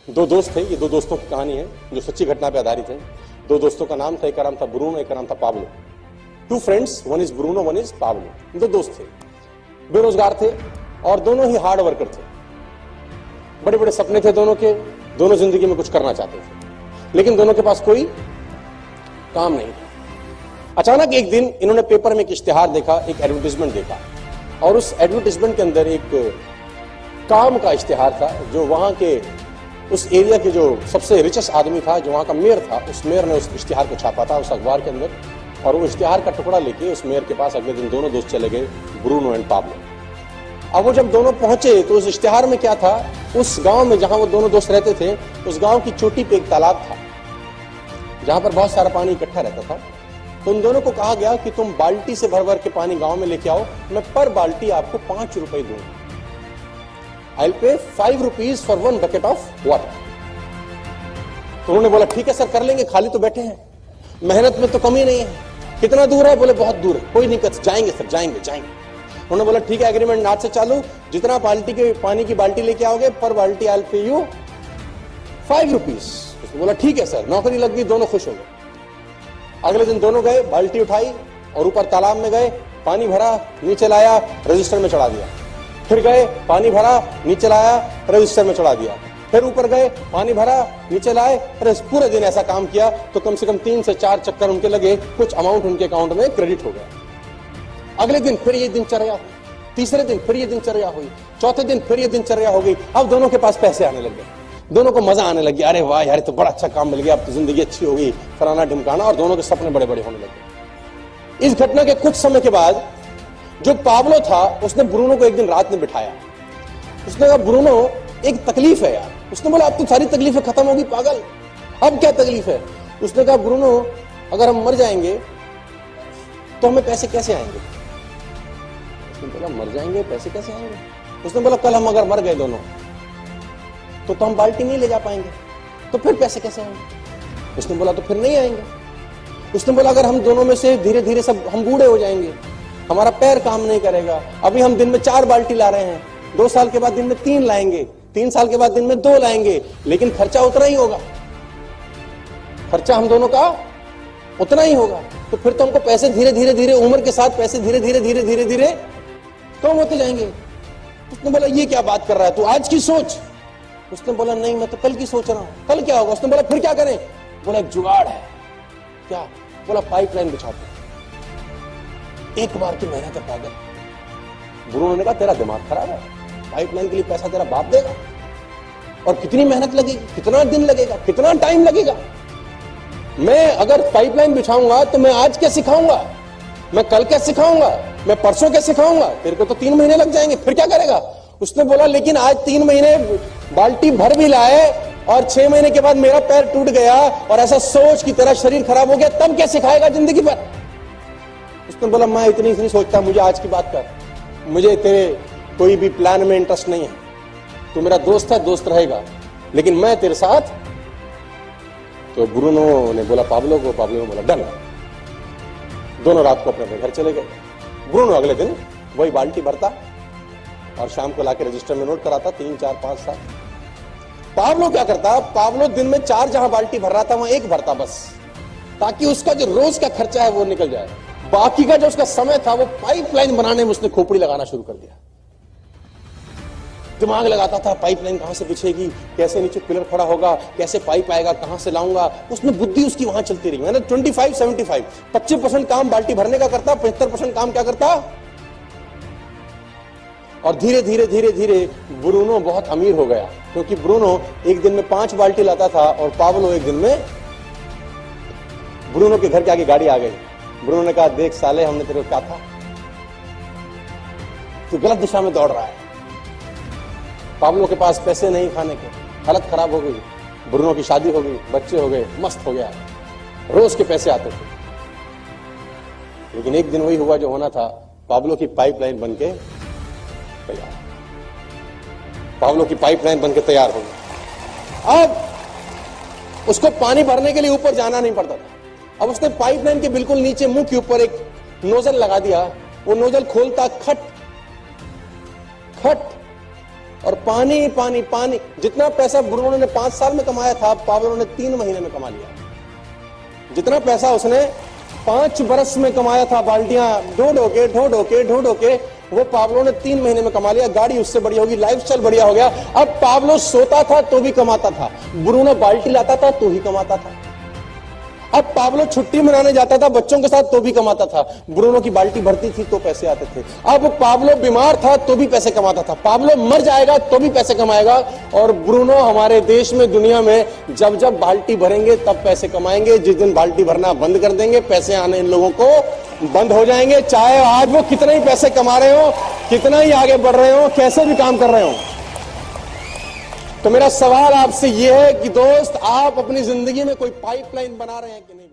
दो दोस्त थे, ये दो दोस्तों की कहानी है जो सच्ची घटना पे आधारित है। दो दोस्तों का नाम था, एक का नाम था ब्रूनो, एक का नाम था Pablo. Two friends, one is Bruno, one is Pablo. दो दोस्त थे, बेरोजगार थे और दोनों ही हार्ड वर्कर थे। बड़े बड़े सपने थे दोनों के, दोनों जिंदगी में कुछ करना चाहते थे, लेकिन दोनों के पास कोई काम नहीं था। अचानक एक दिन इन्होंने पेपर में एक इश्तिहार देखा, एक एडवर्टाइजमेंट देखा, और उस एडवर्टाइजमेंट के अंदर एक काम का इश्तिहार था जो वहां के उस एरिया के जो सबसे रिचेस्ट आदमी था, जो वहां का मेयर था, उस मेयर ने उस इश्तिहार को छापा था उस अखबार के अंदर। और वो इश्तिहार का टुकड़ा लेके उस मेयर के पास अगले दिन दोनों दोस्त चले गए, ब्रूनो एंड पाब्लो। अब वो जब दोनों पहुंचे तो उस इश्तिहार में क्या था, उस गांव में जहां वो दोनों दोस्त रहते थे, उस गांव की चोटी पे एक तालाब था जहां पर बहुत सारा पानी इकट्ठा रहता था। तो उन दोनों को कहा गया कि तुम बाल्टी से भर भर के पानी गांव में लेके आओ, मैं पर बाल्टी आपको 5 रुपए दूंगा। I will pay 5 rupees for 1 bucket of water. तो उन्होंने बोला ठीक है सर, कर लेंगे, खाली तो बैठे हैं, मेहनत में तो कमी नहीं है। कितना दूर है? बोले बहुत दूर है। कोई नहीं, जाएंगे सर, जाएंगे जाएंगे। उन्होंने बोला ठीक है, एग्रीमेंट आज से चालू, जितना बाल्टी के पानी की बाल्टी लेके आओगे पर बाल्टी I will pay you 5 rupees. उसने बोला ठीक है सर, नौकरी लग गई, दोनों खुश हो गए। अगले दिन दोनों गए, बाल्टी उठाई और ऊपर तालाब में गए, पानी भरा, नीचे लाया, रजिस्टर में चढ़ा दिया। फिर गए, पानी भरा, नीचे लाया, रजिस्टर में चढ़ा दिया। फिर ऊपर गए, पानी भरा, नीचे लाए। पूरे दिन ऐसा काम किया तो कम से कम 3 से 4 चक्कर उनके लगे, कुछ अमाउंट उनके अकाउंट में क्रेडिट हो गया। अगले दिन फिर ये दिनचर्या, तीसरे दिन फिर ये दिनचर्या हुई, चौथे दिन फिर ये दिनचर्या हो गई। अब दोनों के पास पैसे आने लग गए, दोनों को मजा आने लग गया। अरे वाह यार, तो बड़ा अच्छा काम मिल गया, अब तो जिंदगी अच्छी हो गई, फलाना ढिमकाना, और दोनों के सपने बड़े बड़े होने लगे। इस घटना के कुछ समय के बाद जो पाब्लो था उसने ब्रूनो को एक दिन रात में बिठाया। उसने कहा ब्रूनो, एक तकलीफ है यार। उसने बोला अब तो सारी तकलीफें खत्म होगी पागल, अब क्या तकलीफ है? उसने कहा ब्रूनो, अगर हम मर जाएंगे तो हमें पैसे कैसे आएंगे? उसने बोला मर जाएंगे, पैसे कैसे आएंगे? उसने बोला कल हम अगर मर गए दोनों तो हम बाल्टी नहीं ले जा पाएंगे, तो फिर पैसे कैसे आएंगे? उसने बोला तो फिर नहीं आएंगे। उसने बोला अगर हम दोनों में से धीरे धीरे सब हम बूढ़े हो जाएंगे, हमारा पैर काम नहीं करेगा, अभी हम दिन में 4 बाल्टी ला रहे हैं, 2 साल के बाद दिन में 3 लाएंगे, 3 साल के बाद दिन में 2 लाएंगे, लेकिन खर्चा उतना ही होगा, खर्चा हम दोनों का उतना ही होगा। तो फिर तो हमको पैसे धीरे धीरे धीरे, उम्र के साथ पैसे धीरे धीरे धीरे धीरे धीरे कम होते जाएंगे। उसने बोला ये क्या बात कर रहा है तू, आज की सोच। उसने बोला नहीं, मैं तो कल की सोच रहा हूं, कल क्या होगा? उसने बोला फिर क्या करें? बोला एक जुगाड़ है। क्या? बोला पाइपलाइन बिछाते, एक बार की मेहनत है पागल। ब्रूनो ने कहा तेरा दिमाग खराब है, पाइपलाइन के लिए पैसा तेरा बाप देगा, और कितनी मेहनत लगेगी, कितना दिन लगेगा, कितना टाइम लगेगा? मैं अगर पाइपलाइन बिछाऊंगा तो मैं आज क्या सिखाऊंगा, मैं कल क्या सिखाऊंगा, मैं परसों क्या सिखाऊंगा? तेरे को तो 3 महीने लग जाएंगे, फिर क्या करेगा? उसने बोला लेकिन आज 3 महीने बाल्टी भर भी लाए और 6 महीने के बाद मेरा पैर टूट गया और ऐसा सोच की तरह शरीर खराब हो गया, तब क्या सिखाएगा जिंदगी भर? उसने बोला मैं इतनी नहीं सोचता, मुझे आज की बात कर, मुझे तेरे कोई भी प्लान में इंटरेस्ट नहीं है, तू मेरा दोस्त है, दोस्त रहेगा, लेकिन मैं तेरे साथ। तो ब्रूनो ने बोला पाब्लो को, पाब्लो ने बोला डन। दोनों रात को अपने घर चले गए। ब्रूनो अगले दिन वही बाल्टी भरता और शाम को लाके रजिस्टर में नोट कराता, 3, 4, 5, 7। पाब्लो क्या करता, पाब्लो दिन में 4 जहां बाल्टी भर रहा था वहां 1 भरता बस, ताकि उसका जो रोज का खर्चा है वो निकल जाए। बाकी का जो उसका समय था वो पाइपलाइन बनाने में उसने खोपड़ी लगाना शुरू कर दिया। दिमाग लगाता था पाइपलाइन कहां से बिछेगी, कैसे नीचे पिलर खड़ा होगा, कैसे पाइप आएगा, कहां से लाऊंगा। उसमें बुद्धि उसकी वहां चलती रही। मैंने 25-75 25% काम बाल्टी भरने का करता, 75% काम क्या करता। और धीरे धीरे धीरे धीरे ब्रूनो बहुत अमीर हो गया, क्योंकि ब्रूनो एक दिन में 5 बाल्टी लाता था और पाब्लो एक दिन में। ब्रूनो के घर के आगे गाड़ी आ गई। ब्रूनो ने कहा देख साले, हमने तेरे को कहा था, तू गलत दिशा में दौड़ रहा है। पाब्लो के पास पैसे नहीं खाने के, हालत खराब हो गई, ब्रूनो की शादी हो गई, बच्चे हो गए, मस्त हो गया, रोज के पैसे आते थे। लेकिन एक दिन वही हुआ जो होना था, पाब्लो की पाइपलाइन बनके तैयार, पाब्लो की पाइपलाइन बनके तैयार हो गई। अब उसको पानी भरने के लिए ऊपर जाना नहीं पड़ता था। अब उसने पाइपलाइन के बिल्कुल नीचे मुंह के ऊपर एक नोजल लगा दिया। वो नोजल खोलता, खट खट और पानी पानी पानी। जितना पैसा ब्रूनो ने 5 साल में कमाया था, पाब्लो ने 3 महीने में कमा लिया। जितना पैसा उसने 5 बरस में कमाया था, बाल्टियां ढो ढो के, वो पाब्लो ने 3 महीने में कमा लिया। गाड़ी उससे बढ़िया होगी, लाइफस्टाइल बढ़िया हो गया। अब पाब्लो सोता था तो भी कमाता था, ब्रूनो बाल्टी लाता था तो ही कमाता था। अब पाब्लो छुट्टी मनाने जाता था बच्चों के साथ तो भी कमाता था, ब्रूनो की बाल्टी भरती थी तो पैसे आते थे। अब पाब्लो बीमार था तो भी पैसे कमाता था, पाब्लो मर जाएगा तो भी पैसे कमाएगा। और ब्रूनो हमारे देश में, दुनिया में जब जब बाल्टी भरेंगे तब पैसे कमाएंगे। जिस दिन बाल्टी भरना बंद कर देंगे, पैसे आने इन लोगों को बंद हो जाएंगे। चाहे आज वो कितने ही पैसे कमा रहे हो, कितना ही आगे बढ़ रहे हो, कैसे भी काम कर रहे हो। तो मेरा सवाल आपसे यह है कि दोस्त, आप अपनी जिंदगी में कोई पाइपलाइन बना रहे हैं कि नहीं?